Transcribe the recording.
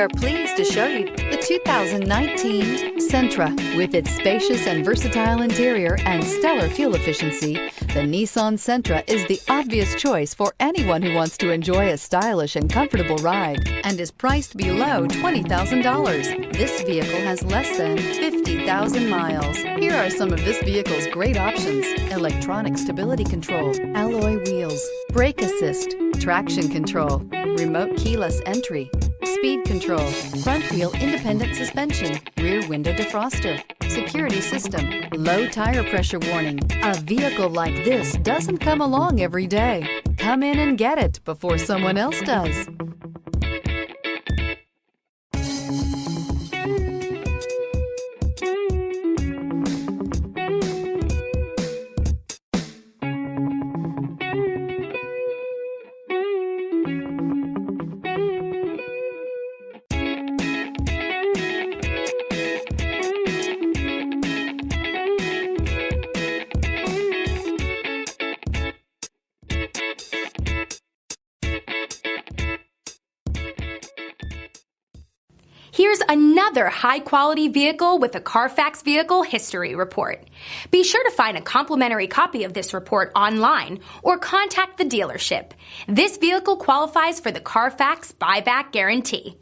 are pleased to show you the 2019 Sentra. With its spacious and versatile interior and stellar fuel efficiency, the Nissan Sentra is the obvious choice for anyone who wants to enjoy a stylish and comfortable ride and is priced below $20,000. This vehicle has less than 50,000 miles. Here are some of this vehicle's great options: electronic stability control, alloy wheels, brake assist, traction control, remote keyless entry, speed control, front wheel independent suspension, rear window defroster, security system, low tire pressure warning. A vehicle like this doesn't come along every day. Come in and get it before someone else does. Here's another high-quality vehicle with a Carfax Vehicle History Report. Be sure to find a complimentary copy of this report online or contact the dealership. This vehicle qualifies for the Carfax Buyback Guarantee.